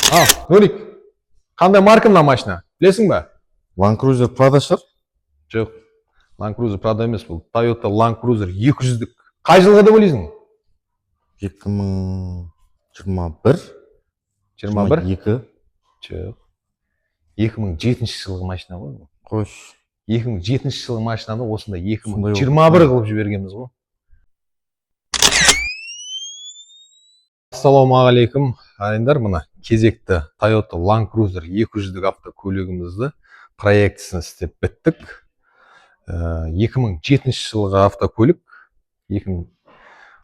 Нурик, қандай марка мына машина? Білесің бе? Land Cruiser Prado шығар? Жоқ. Land Cruiser Prado емес бұл. Toyota Land Cruiser 200-дік. Қай жылғы деп ойлайсың? 2021? 21? 22? Жоқ. 2007 жылғы машина ғой. Қош. 2007 жылғы машинаны осында 2021 қылып жібергенбіз ғой. Ассалаумағалейкум ағайындар, мына кезекті Toyota Land Cruiser 200-дік автокөлігімізді проектісін істеп біттік. 2007 жылғы автокөлік,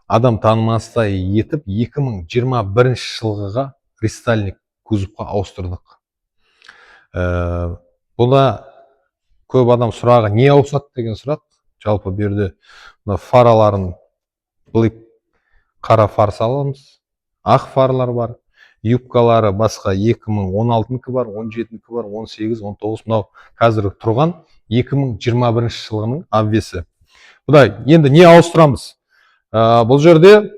адам танымастай етіп 2021 жылғыға рестайлинг кузовқа ауыстырдық. Бұда көп адам сұрағы не ауысады деген сұрақ. Жалпы берді фараларын блик қара фар саламыз. Ақ фарлар бар, юбкалары басқа 2016-кі бар, 17-кі бар, 18, 19, мынау қазір тұрған 2021 жылғының обвесі. Бұда енді не ауыстырамыз? Бұл жерде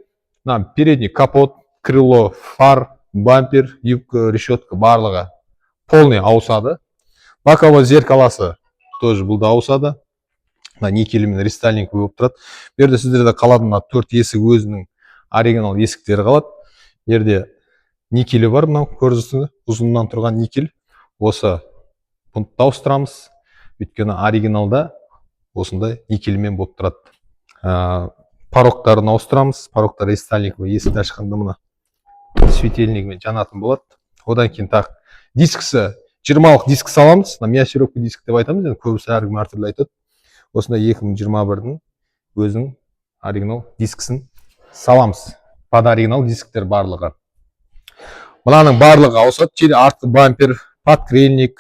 передний капот, крыло, фар, бампер, юбка, решетка барлығы полный ауысады. Боковой зеркаласы тоже бұлда ауысады. Никелімен рестайлинг болып тұрады. Берді сіздерде қалады 4 есік өзінің оригинал есіктері қалады. Ерде никелі бар, мынау көрсіңіз, ұзыннан тұрған никель. Осы пунктты ауыстырамыз. Өйткені оригиналда осындай никельмен болып тұрады. Порогтарын ауыстырамыз. Порогтар рестайлинг есікті ашқанда мына светильнигімен жанатын болады. Одан кейін дискісі 20-лық диск саламыз. Миашировка диск деп айтамыз. Көбісі әркім әртүрлі айтады. Осында 2021-дің өзінің оригинал дискісін саламыз. Под оригинал дисктер барлығы. Мұнаның барлығы ауысады. Артқы бампер, подкрыльник,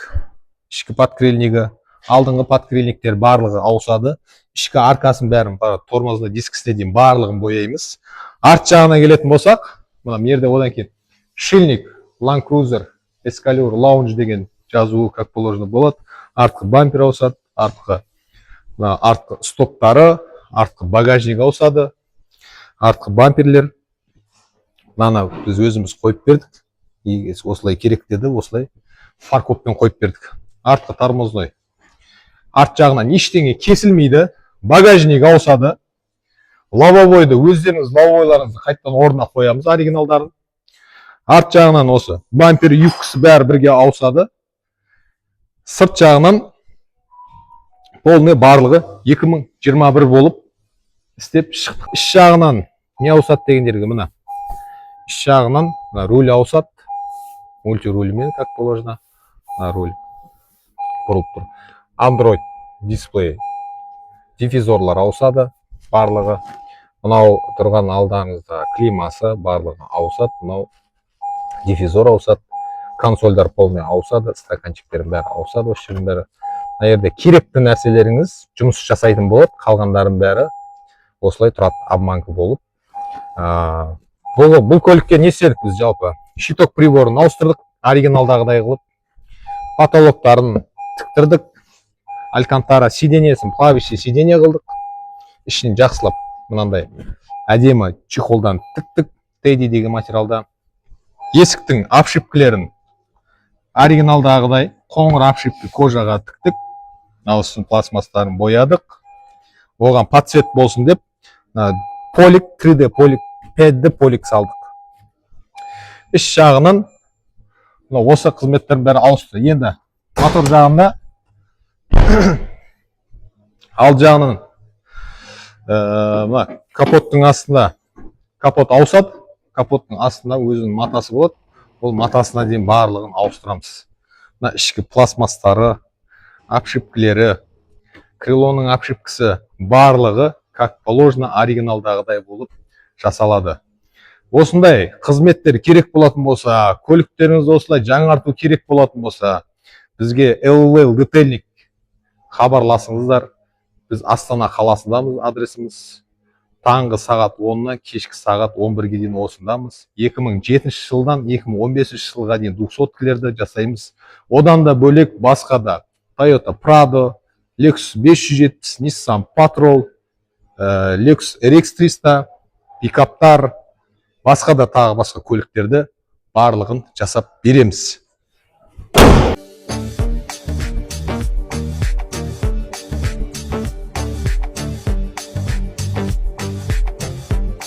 ішкі подкрыльнигі, алдыңғы подкрыльниктер барлығы ауысады. Ішкі аркасын бәрін тормозды дискісіне дейін барлығын бояймыз. Арт жағына келетін болсақ, мына мерде одан кейін шильник, Land Cruiser, Escalade, Lounge деген жазуы как положено болады. Артқы бампер ауысады, артқы стоптары, артқы багажник ауысады, артқы бамперлер. Мынаны біз өзіміз қойып бердік. Осылай керек деді, осылай фаркоппен қойып бердік. Артқы тормозной. Арт жағынан ештеңе кесілмейді. Багажник ауысады. Лобовойды өздеріңіз лобовойларыңызды қайтадан орнына қоямыз оригиналдарын. Арт жағынан осы бампер, юбкасы бәрі бірге ауысады. Сырт жағынан полный барлығы 2021 болып істеп шықтық. Іш жағынан не ауысады дегендерге мына. Іш жағынан руль ауысады. Мультирульмен, как положено. Руль бұрылып тұр. Android дисплей. Диффузорлар ауысады. Барлығы. Мынау тұрған алдаңызда климасы барлығы ауысады. Мынау диффузор ауысады. Консольдар полный ауысады. Стаканчиктердің бәрі ауысады. Осы жердің бәрі. Мына жерде керекті нәрселеріңіз жұмыс жасайтын болады. Қалғандардың бәрі осылай тұрады, обманка болып. Бұл көлікке не істедік біз жалпы? Щиток приборын ауыстырдық, оригиналдағыдай қылып. Потолоктарын тіктірдік. Алькантара сиденьесін, плавящий сиденье қылдық. Ішін жақсылап, мынандай әдемі чехолдан тіктік, тейди деген материалда. Есіктің обшивкілерін оригиналдағыдай қоңыр обшивка кожаға тіктік. Үстін пластмастарын боядық. Оған подсвет болсын деп полик, 3D полик, 5D полик салдық. Іш жағынан осы қызметтердің бәрі ауысты. Енді мотор жағында алды жағынан капоттың астында капот ауысады. Капоттың астында өзінің матасы болады. Ол матасына дейін барлығын ауыстырамыз. Ішкі пластмастары, обшивкілері, крылоның обшивкасы барлығы как положено оригиналдағыдай болып жасалады. Осындай қызметтер керек болатын болса, көліктеріңізді осылай жаңарту керек болатын болса, бізге LLL детейлник хабарласыңыздар. Біз Астана қаласындамыз, адресіміз. Таңғы сағат 10-нан кешкі сағат 11-ге дейін осындамыз. 2007 жылдан 2015 жылға дейін 200-кілерді жасаймыз. Одан да бөлек басқа да Toyota Prado, Lexus 570, Nissan Patrol, Lexus RX 300, пикаптар, басқа да тағы басқа көліктерді барлығын жасап береміз.